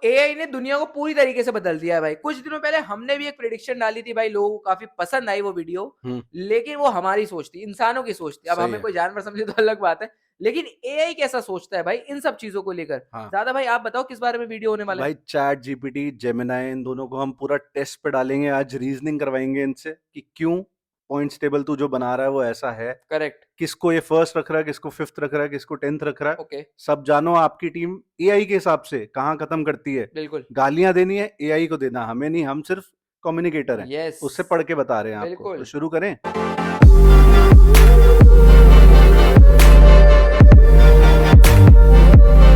AI ने दुनिया को पूरी तरीके से बदल दिया है भाई। कुछ दिनों पहले हमने भी एक प्रेडिक्शन डाली थी भाई, लोगों को काफी पसंद आई वो वीडियो, हम्म, लेकिन वो हमारी सोच थी, इंसानों की सोच थी। अब सही हमें है। कोई जानवर समझे तो अलग बात है, लेकिन एआई कैसा सोचता है भाई इन सब चीजों को लेकर। हाँ, ज्यादा भाई आप बताओ किस बारे में वीडियो होने वाला है। भाई चैट जीपीटी, जेमिनाई, इन दोनों को हम पूरा टेस्ट पे डालेंगे। आज रीजनिंग करवाएंगे इनसे कि क्यों पॉइंट्स टेबल तू जो बना रहा है वो ऐसा है, करेक्ट। किसको ये फर्स्ट रख रहा है, किसको फिफ्थ रख रहा है, किसको टेंथ रख रहा है। ओके। सब जानो आपकी टीम एआई के हिसाब से कहाँ खत्म करती है। बिल्कुल। गालियां देनी है एआई को देना, हमें नहीं, हम सिर्फ कम्युनिकेटर हैं। यस। उससे पढ़ के बता रहे हैं आपको। तो बिल्कुल। शुरू करें।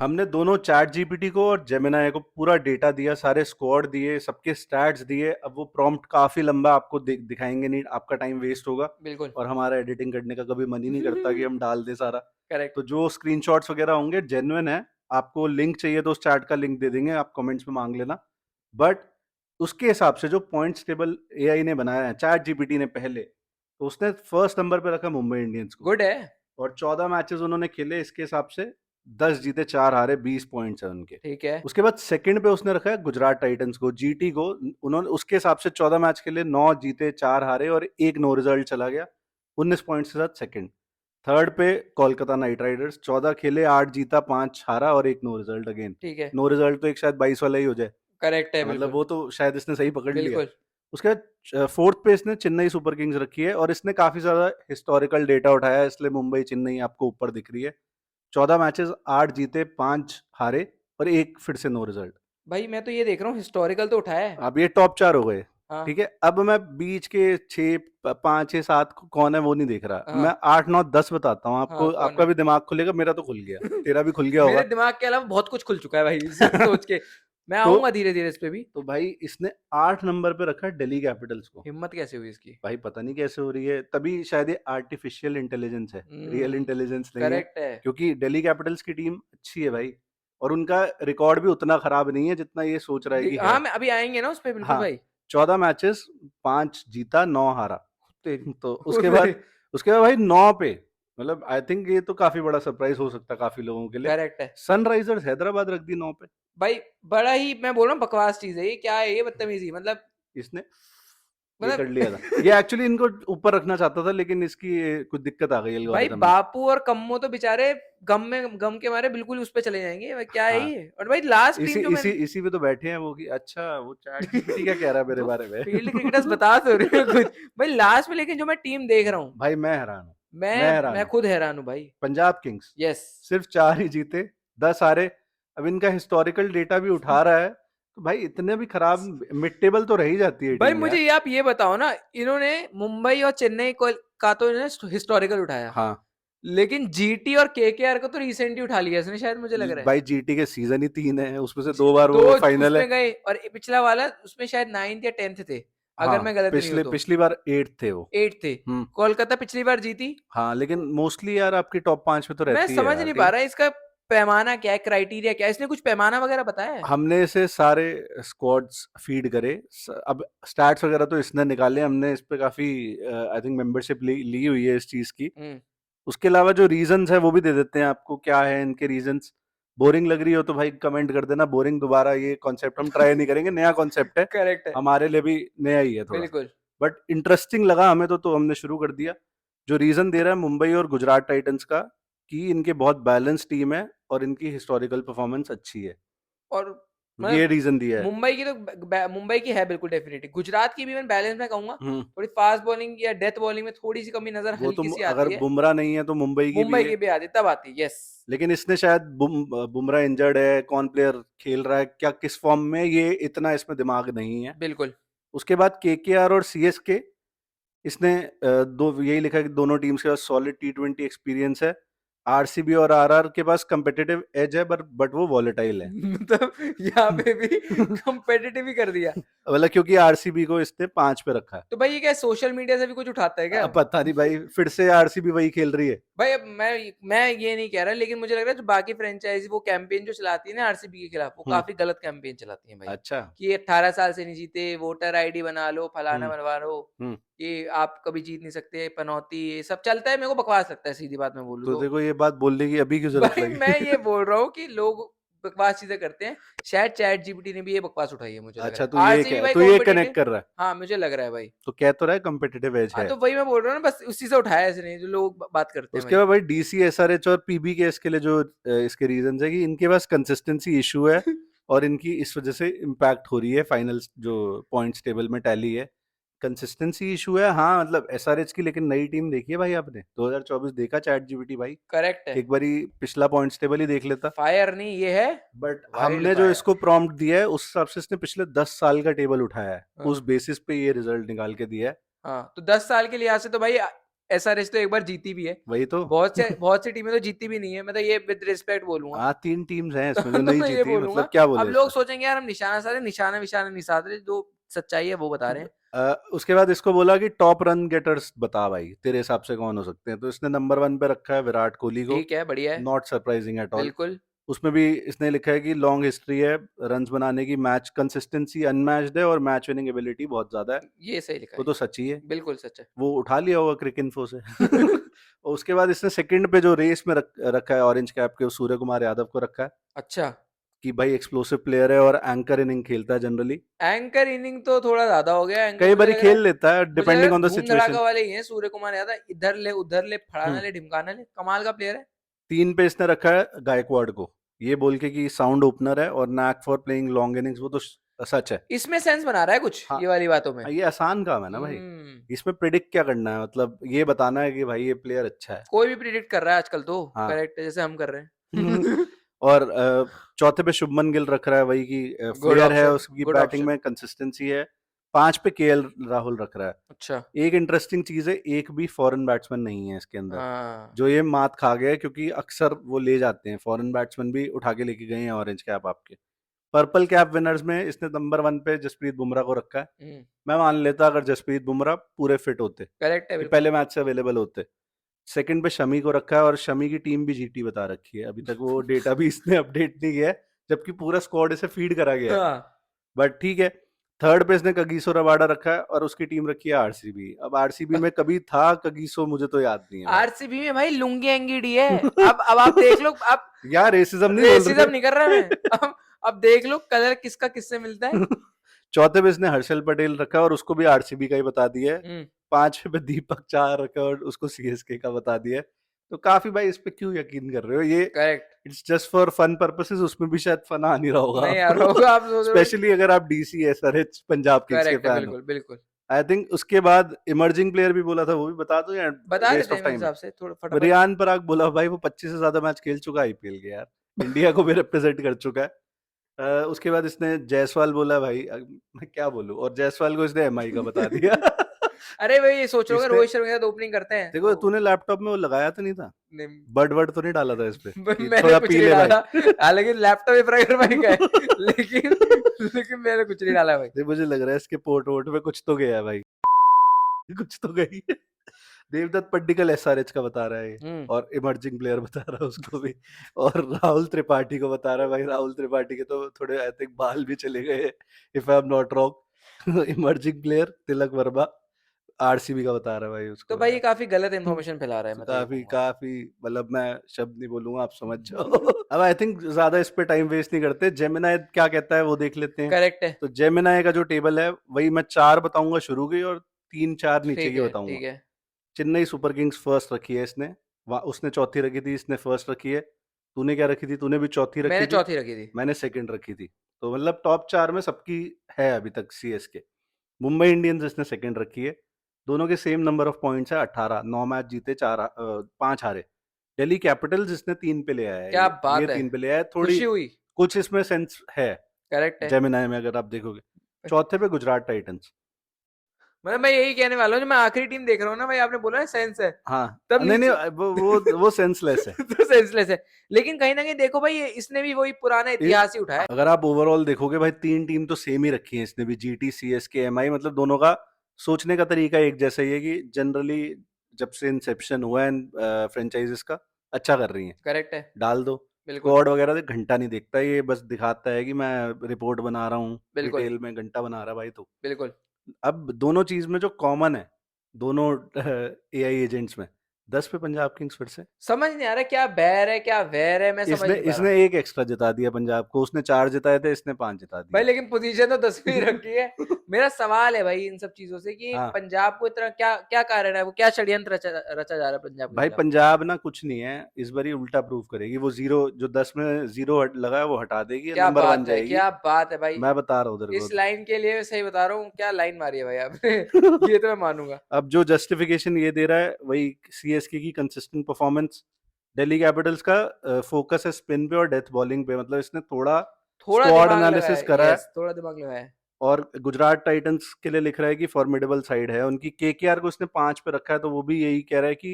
हमने दोनों चैट जीपीटी को और जेमिनाई को पूरा डेटा दिया, सारे स्क्वाड दिए, सबके स्टैट्स दिए। अब वो प्रॉम्प्ट काफी लंबा आपको दिखाएंगे नहीं, आपका टाइम वेस्ट होगा बिल्कुल। और हमारा एडिटिंग करने का कभी मन ही नहीं करता कि हम डाल दे सारा। करेक्ट। तो जो स्क्रीनशॉट्स वगैरह होंगे जेन्युइन है। आपको लिंक चाहिए तो उस चैट का लिंक दे देंगे, आप कमेंट्स में मांग लेना। बट उसके हिसाब से जो पॉइंट्स टेबल एआई ने बनाया है, चैट जीपीटी ने पहले, तो उसने फर्स्ट नंबर पे रखा मुंबई इंडियंस को। गुड है। और 14 मैचेस उन्होंने खेले, इसके हिसाब से 10 जीते 4 हारे, 20 पॉइंट्स है उनके। ठीक है। उसके बाद सेकंड पे उसने रखा है गुजरात टाइटंस को, जीटी को। उन्होंने उसके हिसाब से 14 मैच खेले, 9 जीते 4 हारे और एक नो रिजल्ट चला गया, 19 पॉइंट्स के साथ सेकंड। थर्ड पे कोलकाता नाइट राइडर्स, 14 खेले, 8 जीता 5 हारा और एक नो रिजल्ट अगेन। ठीक है। नो रिजल्ट तो एक शायद 22 वाला ही हो जाए, करेक्ट है मतलब बिल्कुल। वो तो शायद इसने सही पकड़ लिया। बिल्कुल। उसके बाद फोर्थ पे इसने चेन्नई सुपर किंग्स रखी है और इसने काफी ज्यादा हिस्टोरिकल डेटा उठाया है, इसलिए मुंबई चेन्नई आपको ऊपर दिख रही है। 14 मैचेस, 8 जीते 5 हारे और एक फिर से नो रिजल्ट। भाई मैं तो ये देख रहा हूँ, हिस्टोरिकल तो उठाया है। अब ये टॉप 4 हो गए। हाँ। ठीक है, अब मैं बीच के 6, 5, 6, 7 कौन है वो नहीं देख रहा, हाँ। मैं 8, 9, 10 बताता हूँ हाँ आपको। कौन आपका है। भी दिमाग खुलेगा, मेरा तो खुल गया, तेरा भी खुल गया मेरे होगा। दिमाग के अलावा बहुत कुछ खुल चुका है भाई सोच के। मैं तो आऊंगा धीरे धीरे इस पे भी। तो भाई इसने 8 नंबर पे रखा है दिल्ली कैपिटल्स को। हिम्मत कैसे हुई इसकी। भाई पता नहीं कैसे हो रही है, तभी शायद ये आर्टिफिशियल इंटेलिजेंस है, रियल हम्म। इंटेलिजेंस नहीं है। करेक्ट है। क्योंकि दिल्ली कैपिटल्स की टीम अच्छी है भाई, और उनका रिकॉर्ड भी उतना खराब नहीं है जितना ये सोच रहा है कि हाँ है। मैं अभी आएंगे ना उस पे बिल्कुल हाँ, भाई। 14 मैचेस, 5 जीता 9 हारा। तेरी। तो उसके बाद भाई 9 पे, मतलब आई थिंक ये तो काफी बड़ा सरप्राइज हो सकता है काफी लोगों के लिए। करेक्ट है सनराइजर्स हैदराबाद रख दी 9 पे। भाई। बड़ा ही मैं बोल रहा हूँ बकवास चीज है ये, क्या है ये बदतमीजी मतलब। इसने ये कर लिया था, ये मतलब एक्चुअली इनको ऊपर रखना चाहता था, लेकिन इसकी कुछ दिक्कत आ गई भाई एल्गोरिथम में। बापू और कम्मो तो बेचारे गम के मारे बिल्कुल उस पे चले जाएंगे भाई, क्या है हाँ, ये। और भाई लास्ट इसी टीम जो इसी मैंने इसी पे तो बैठे हैं वो, कि अच्छा वो चैट जीपीटी क्या कह रहा है मेरे तो बारे में। फील्ड क्रिकेटर्स बता तो रहे हो कुछ भाई लास्ट में, लेकिन जो मैं टीम देख रहा हूँ, भाई मैं हैरान हूँ, मैं हैरान मैं हूँ। खुद हैरान हूँ भाई। Punjab Kings yes. सिर्फ 4 ही जीते, 10 हारे। अब इनका हिस्टोरिकल डेटा भी उठा रहा है, तो भाई इतने भी खराब मिड टेबल तो रह ही जाती है भाई टीम मुझे यार। ये आप ये बताओ ना, इन्होंने मुंबई और चेन्नई को का तो इन्होंने हिस्टोरिकल उठाया, हाँ, लेकिन जीटी और केकेआर को तो रिसेंटली उठा लिया इसने शायद, मुझे लग रहा है। भाई जीटी के सीजन ही 3 है, उसमें से 2 बार दो वो फाइनल है। उसमें गए और पिछला वाला उसमें शायद 9th या 10th थे, हाँ, अगर मैं गलत नहीं हूं पिछले तो। पिछली बार 8 थे वो। 8 थे। हम्म। कोलकाता पिछली बार जीती। हाँ, लेकिन मोस्टली यार आपकी टॉप 5 में तो मैं रहती है समझ यार नहीं पा टीम। रहा इसका पैमाना क्या है, क्राइटेरिया क्या है, इसने कुछ पैमाना वगैरह बताया है। हमने इसे सारे स्क्वाड्स फीड करे, अब स्टैट्स वगैरह तो इसने निकाले, हमने इस पे काफी आई थिंक मेंबरशिप ली हुई है इस चीज की। हम्म। उसके अलावा जो रीजंस है वो भी दे देते हैं आपको, क्या है इनके रीजंस। बोरिंग लग रही हो तो भाई कमेंट कर देना बोरिंग, दोबारा ये कॉन्सेप्ट हम ट्राई नहीं करेंगे, नया कॉन्सेप्ट है, करेक्ट है। हमारे लिए भी नया ही है थोड़ा सा। बिल्कुल। बट इंटरेस्टिंग लगा हमें तो हमने शुरू कर दिया। जो रीजन दे रहा है मुंबई और गुजरात टाइटंस का, कि इनके बहुत बैलेंस टीम है और इनकी हिस्टोरिकल परफॉर्मेंस अच्छी है, और ये मतलब रीजन दिया है। मुंबई की तो मुंबई की है बिल्कुल डेफिनेटली, गुजरात की भी मैं बैलेंस में कहूंगा। हम्म। थोड़ी फास्ट बॉलिंग या डेथ बॉलिंग में थोड़ी सी कमी नजर वो तो हल्की सी अगर आती है। बुमराह नहीं है तो मुंबई की भी मुंबई है। की भी आती तब आती है, यस। लेकिन इसने शायद बुमराह इंजर्ड है, कौन प्लेयर खेल रहा है क्या, किस फॉर्म में, ये इतना इसमें दिमाग नहीं है। बिल्कुल। उसके बाद केकेआर और सीएसके, इसने दो यही लिखा है कि दोनों टीम्स के पास सॉलिड टी20 एक्सपीरियंस है। आरसीबी और आरआर के पास कंपेटिटिव एज है, बट वो वॉलेटाइल है। मतलब यहाँ पे भी कंपेटिटिव ही कर दिया। मतलब क्योंकि आरसीबी को इसने 5 पे रखा है। तो भाई ये क्या सोशल मीडिया से भी कुछ उठाता है क्या। अब पता नहीं भाई, फिर से आरसीबी वही खेल रही है। भाई अब मैं ये नहीं कह रहा, लेकिन मुझे लग रहा है जो बाकी फ्रेंचाइजी वो कैंपेन जो चलाती है ना आरसीबी के खिलाफ, वो हम्म। काफी गलत कैंपेन चलाती है भाई। अच्छा। कि ये 18 साल से नहीं जीते, वोटर आईडी बना लो, फलाना हम्म। बनवा लो, हम्म। ये आप कभी जीत नहीं सकते, पनौती, ये सब चलता है। मेरे को बकवास लगता है, सीधी बात मैं बोलूँ तो तो। देखो ये बात बोलने की अभी की जरूरत भाई लगी। मैं ये बोल रहा हूँ कि लोग बकवास चीजें करते हैं। शायद चैट जीपीटी ने भी ये बकवास उठाई है, मुझे लग रहा अच्छा, है। तो ये आरसीबी क्या, भाई तो ये कनेक्ट कॉम्पिटिटिव। कर रहा है, हाँ मुझे लग रहा है भाई। तो कह तो रहा है कॉम्पिटिटिव एज हाँ है। तो वही मैं बोल रहा हूँ ना, बस उसी से उठाया इसने, जो लोग बात करते हैं उसके भाई। बाद भाई डीसी एसआरएच और पीबी के इसके लिए जो इसके रीजंस है कि इनके पास कंसिस्टेंसी इशू है और इनकी इस वजह से इम्पैक्ट हो रही है फाइनल्स जो पॉइंट्स टेबल में टैली है। कंसिस्टेंसी इशू है, हाँ, मतलब एसआरएच की, लेकिन नई टीम देखी है भाई आपने? 2024 देखा चैट जीपीटी भाई? करेक्ट है। एक बारी पिछला पॉइंट्स टेबल ही देख लेता। फायर नहीं, ये है बट वाइल्ड हमने जो फायर। इसको प्रॉम्प्ट दिया है उस हिसाब से इसने पिछले 10 साल का टेबल उठाया है, उस हाँ बेसिस पे ये रिजल्ट निकाल के दिया है। हाँ, तो 10 साल के लिहाज से तो भाई एसआरएच तो एक बार जीती भी है। वही तो। बहुत सी टीमें तो जीती भी नहीं है, मैं तो ये विद रिस्पेक्ट बोलूंगा। हाँ, 3 टीम्स हैं इसमें जो तो नहीं मैं ये जीती, बोलूंगा, मतलब क्या अब बोले लोग इसमें। सोचेंगे यार हम निशाना साधे, निशाना विशाना नहीं साध रहे, जो सच्चाई है वो बता रहे हैं। उसके बाद इसको बोला कि टॉप रन गेटर्स बता भाई तेरे हिसाब से कौन हो सकते हैं, तो इसने नंबर 1 पे रखा है विराट कोहली को। ठीक है, बढ़िया है। Not surprising at all. बिल्कुल। उसमें भी इसने लिखा है कि लॉन्ग हिस्ट्री है रन्स बनाने की, मैच कंसिस्टेंसी अनमैच्ड है और मैच विनिंग एबिलिटी बहुत ज्यादा है। ये सही लिखा वो है। तो सच ही है, बिल्कुल सच है। वो उठा लिया होगा क्रिक इन्फो से। और उसके बाद इसने सेकंड पे जो रेस में रखा है ऑरेंज कैप के, सूर्य कुमार यादव को रखा है अच्छा। कि भाई एक्सप्लोसिव प्लेयर है और एंकर इनिंग खेलता है जनरली। एंकर इनिंग तो थोड़ा ज्यादा हो गया, एंकर कई मुझे बारी लग रहा खेल है। लेता है मुझे लग रहा डिपेंडिंग है ऑन द धूम सिचुएशन। धड़ाका वाले ही हैं सूर्य कुमार यादव, इधर ले उधर ले, फड़ाना हम्म। ले ढिमकाना ले, कमाल का प्लेयर है। 3 पे इसने रखा है गायकवाड़ को, ये बोल के कि साउंड ओपनर है और knack for playing long innings, वो तो सच है। इसमें सेंस बना रहा है कुछ हाँ, ये वाली बातों में। ये आसान काम है ना भाई, हम्म। इसमें प्रिडिक्ट क्या करना है, मतलब ये बताना है कि भाई ये प्लेयर अच्छा है। कोई भी प्रिडिक्ट कर रहा है आजकल तो। हाँ। करेक्ट है, जैसे हम कर रहे हैं। और चौथे पे शुभमन गिल रख रहा है, वही की गुड फ्लेयर है, ऑप्शन, उसकी गुड बैटिंग ऑप्शन। में कंसिस्टेंसी है। 5 पे केएल राहुल रख रहा है। अच्छा। एक इंटरेस्टिंग चीज है, एक भी फॉरेन बैट्समैन नहीं है इसके अंदर, हाँ। जो ये मात खा गया है, क्योंकि अक्सर वो ले जाते हैं फॉरेन बैट्समैन भी उठा के लेके गए हैं ऑरेंज कैप आपके। पर्पल कैप विनर्स में इसने नंबर 1 पे जसप्रीत बुमराह को रखा है। हम्म। मैं मान लेता अगर जसप्रीत बुमराह पूरे फिट होते, करेक्ट है कि बिल्कुल। पहले मैच से अवेलेबल होते। सेकंड पे शमी को रखा है और शमी की टीम भी जीटी बता रखी है, अभी तक वो डेटा भी इसने अपडेट नहीं किया है, जबकि पूरा स्क्वाड इसे फीड करा गया है। हाँ। बट ठीक है। थर्ड पे इसने कगिसो रबाडा रखा है और उसकी टीम रखी है आरसीबी। अब आरसीबी में कभी था कगिसो, मुझे तो याद नहीं है भाई। आरसीबी में भाई लुंगी एंगीडी है। अब आप देख लो, आप यार रेसिज्म नहीं बोल रेसिज्म रहे। नहीं कर रहा मैं। अब देख लो कलर किसका किससे मिलता है। चौथे पे इसने हर्षल पटेल रखा और उसको भी आरसीबी का ही बता दिया है। हम्म। 5वें पे दीपक चाहर रखा और उसको सीएसके का बता दिया है। तो काफी भाई इस पे क्यों यकीन कर रहे हो, ये correct. It's just for fun purposes, उसमें भी शायद फन आ नहीं रहा होगा नहीं यार आपको। होगा, आप सोच रहे हो। स्पेशली अगर आप डीसी एसआरएच पंजाब किंग्स के करेक्ट है, फैन हो। बिल्कुल बिल्कुल। आई थिंक उसके बाद इमर्जिंग प्लेयर भी बोला था, वो भी बता दो या बता वेस्ट देते ऑफ हैं मेरे टाइम है? हिसाब से थोड़ा फटाफट। रियान पराग बोला भाई, वो 25 से ज्यादा मैच खेल चुका है आईपीएल के यार, इंडिया को भी रिप्रेजेंट कर चुका है। उसके बाद इसने जायसवाल बोला भाई, मैं क्या बोलूं, और जायसवाल को इसने एमआई का बता दिया। अरे भाई ये सोच रहे हो, इसने, रोहित शर्मा के साथ ओपनिंग करते हैं देखो तो। तूने लैपटॉप में वो लगाया तो नहीं था, नहीं, बर्ड वर्ड तो नहीं डाला था इस पे कि मैंने थोड़ा कुछ पी नहीं ले भाई? डाला। हालांकि लैपटॉप पे प्राइवेट माइक है, लेकिन लेकिन मैंने कुछ नहीं डाला भाई। ये मुझे लग रहा है इसके पोर्ट वोट में कुछ तो गया है भाई। कुछ तो गई है। देवदत्त पड्डीकल एसआरएच का बता रहा है ये, हम्म। और इमर्जिंग प्लेयर बता रहा है उसको भी। और राहुल त्रिपाठी को बता रहा है भाई, राहुल त्रिपाठी के तो थोड़े आई थिंक बाल भी चले गए, if I am not wrong. Emerging player Tilak Varma RCB का बता रहा है भाई तो उसको भाई ये यार। काफी गलत इंफॉर्मेशन फैला रहा है, तो मैं तो ये काफी कहूंगा। काफी, मतलब मैं शब्द नहीं बोलूंगा, आप समझ जाओ। अब आई थिंक ज्यादा इस पे टाइम वेस्ट नहीं करते, जेमिनाई क्या कहता है वो देख लेते हैं। करेक्ट है। तो जेमिनाई का जो टेबल है वही मैं 4 बताऊंगा शुरू की और 3-4 नीचे ठीक की है बताऊंगा। ठीक है। चेन्नई सुपर किंग्स फर्स्ट रखी है इसने, उसने चौथी रखी थी, इसने फर्स्ट रखी है। तूने क्या रखी थी? तूने भी चौथी मैंने रखी थी, चौथी रखी थी। मैंने सेकंड रखी थी। तो मतलब टॉप 4 में सबकी है अभी तक सीएसके। मुंबई इंडियंस इसने सेकंड रखी है, दोनों के सेम नंबर ऑफ पॉइंट्स है 18, 9 मैच जीते, 5 हारे। दिल्ली कैपिटल्स इसने 3 पे ले आया है, क्या ये बात है। 3 पे ले आया है, थोड़ी खुशी हुई। कुछ इसमें सेंस है करेक्ट है। जेमिनाई में अगर आप देखोगे। चौथे पे गुजरात टाइटंस। मतलब मैं यही कहने वाला हूँ, जो मैं आखिरी टीम देख रहा हूँ ना भाई, आपने बोला ना सेंस है, हाँ, तब नहीं नहीं, नीचे। वो सेंसलेस है। तो सेंसलेस है। लेकिन कहीं ना कहीं देखो भाई, इसने भी वही पुराना इतिहास ही उठाया। अगर आप ओवरऑल देखोगे भाई, 3 टीम तो सेम ही रखी है इसने भी, जीटी सीएसके एमआई, मतलब दोनों का सोचने का तरीका एक जैसा ही है कि जनरली जब से इंसेप्शन हुआ है फ्रेंचाइजेस का, अच्छा कर रही हैं, करेक्ट है। डाल दो। बिल्कुल स्क्वाड वगैरह तो घंटा नहीं देखता, ये बस दिखाता है कि मैं रिपोर्ट बना रहा हूँ, बिल्कुल। डिटेल में घंटा बना रहा है भाई। तो बिल्कुल। अब दोनों चीज में जो कॉमन है, दोनों एआई एजेंट्स में, 10 पे पंजाब किंग्स फिर से। समझ नहीं आ रहा क्या बैर है क्या वैर है, मैं समझ इसने नहीं पा रहा इसने हूँ। 1 एक्स्ट्रा जिता दिया पंजाब को, उसने 4 जिताए थे, इसने 5 जिता भाई दिए। लेकिन पोजीशन तो 10वीं रखी है। मेरा सवाल है भाई इन सब चीजों से कि हाँ। पंजाब को इतना क्या क्या कारण है, वो क्या षड्यंत्र रचा रचा जा रहा है पंजाब के भाई खिलाफ? पंजाब ना कुछ नहीं है, इस बार ये उल्टा प्रूव करेगी। वो 0 जो 10 में 0 लगा है वो हटा देगी, क्या नंबर 1 बात है, जाएगी। क्या बात है भाई। मैं बता रहा हूँ तेरे को इस लाइन के लिए सही बता रहा हूँ, क्या लाइन मारी है भाई आपने। अभी। ये तो मैं मानूंगा। अब जो जस्टिफिकेशन ये दे रहा है वही सीएसके की कंसिस्टेंट परफॉर्मेंस। दिल्ली कैपिटल्स का फोकस है स्पिन पे और डेथ बॉलिंग पे, मतलब इसने थोड़ा थोड़ा स्क्वाड दिमाग लगाया एनालिसिस है, करा है। यस थोड़ा दिमाग लगाया है। और गुजरात टाइटंस के लिए लिख रहा है कि फॉर्मिडेबल साइड है उनकी। केकेआर को उसने 5 पे रखा है, तो वो भी यही कह रहा है कि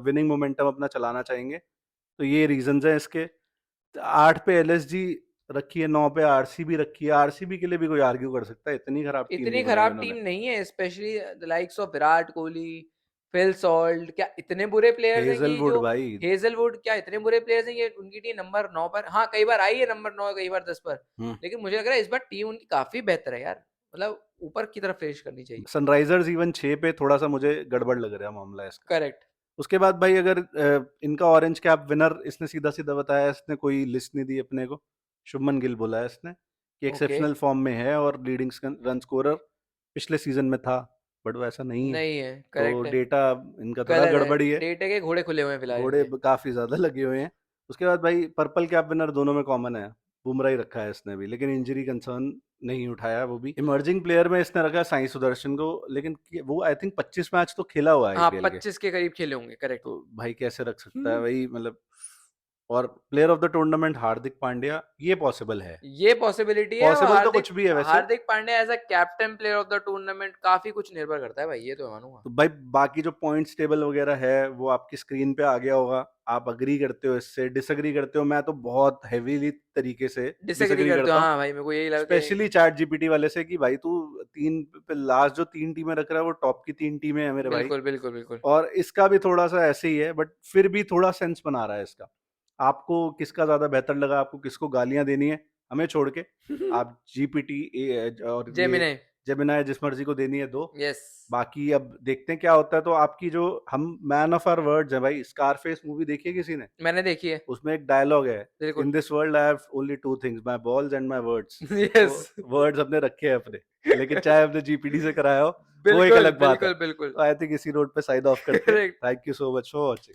विनिंग मोमेंटम अपना चलाना चाहेंगे। तो ये रीजंस हैं इसके। 8 पे एलएसजी रखी है, 9 पे आरसीबी रखी है। आरसीबी के लिए भी कोई आर्ग्यू कर सकता है, इतनी खराब टीम इतनी नहीं बनाई खराब उन्होंने। टीम नहीं है, specially the likes of Virat Kohli, Phil Salt, क्या इतने बुरे प्लेयर्स हैं कि हेजलवुड जो भाई। हेजलवुड, क्या इतने बुरे प्लेयर्स हैं कि उनकी टीम नंबर 9 पर, हाँ कई बार आई है नंबर 9, कई बार 10 पर। हम्म। लेकिन मुझे लग रहा है इस बार टीम उनकी काफी बेहतर है यार, मतलब ऊपर की तरफ फिनिश करनी चाहिए। सनराइजर्स इवन 6 पे थोड़ा सा मुझे गड़बड़ लग रहा है मामला इसका। करेक्ट। उसके बाद भाई अगर इनका ऑरेंज कैप विनर इसने सीधा सीधा बताया, इसने कोई लिस्ट नहीं दी अपने को। शुभमन गिल बोला है इसने कि ओके। एक्सेप्शनल फॉर्म में है और लीडिंग रन स्कोरर पिछले सीजन में था, बट वो ऐसा नहीं है। नहीं है, तो करेक्ट है। डेटा इनका थोड़ा गलत है, गड़बड़ी है, डेटे के घोड़े खुले हुए हैं फिलहाल घोड़े इनके। काफी ज्यादा लगे हुए हैं। उसके बाद भाई पर्पल कैप विनर दोनों में कॉमन है, बुमराह ही रखा है इसने भी, लेकिन इंजरी कंसर्न नहीं उठाया। वो भी इमर्जिंग प्लेयर में इसने रखा है साई सुदर्शन को, लेकिन वो आई थिंक 25 मैच तो खेला हुआ है हाँ आईपीएल के। 25 के करीब खेले होंगे, करेक्ट। तो भाई कैसे रख सकता है भाई, मतलब। और player of the tournament Hardik Pandya, ये पॉसिबल है। ये पॉसिबिलिटी है, और पॉसिबल तो हार्दिक कुछ भी है वैसे। Hardik Pandya as a captain player of the tournament काफी कुछ निर्भर करता है भाई, ये तो मैं मानूंगा। तो भाई बाकी जो पॉइंट्स टेबल वगैरह है वो आपकी स्क्रीन पे आ गया होगा। आप अग्री करते हो इससे, डिसअग्री करते हो? मैं तो बहुत हेवीली तरीके से डिसएग्री डिसअग्री करते हो, करता हूँ। हाँ भाई मेरे को यही लगा स्पेशली चैट जीपीटी वाले से कि भाई तू तीन पे लास्ट जो 3 टीमें रख रहा है वो टॉप की 3 टीमें हैं मेरे भाई। बिल्कुल बिल्कुल बिल्कुल। और इसका भी थोड़ा सा ऐसे ही है, बट फिर भी थोड़ा सेंस बना रहा है इसका। आपको किसका ज्यादा बेहतर लगा, आपको किसको गालियां देनी है हमें छोड़ के, आप जीपीटी और ये जेमिनी। जेमिनाई जिस मर्जी को देनी है दो। यस। बाकी अब देखते हैं क्या होता है। तो आपकी जो हम मैन ऑफ आवर वर्ड्स है भाई, स्कारफेस मूवी देखी है किसी ने? मैंने देखी है। उसमें एक डायलॉग है, बिल्कुल। In this world I have only 2 things, my balls and my words. तो यस। वर्ड्स अपने रखे हैं अपने, लेकिन चाहे हमने जीपीडी से कराया हो, वो एक बिल्कुल अलग बात है। बिल्कुल बिल्कुल। तो आई थिंक इसी नोट पे साइन ऑफ करते हैं। Correct. Thank you so much for watching.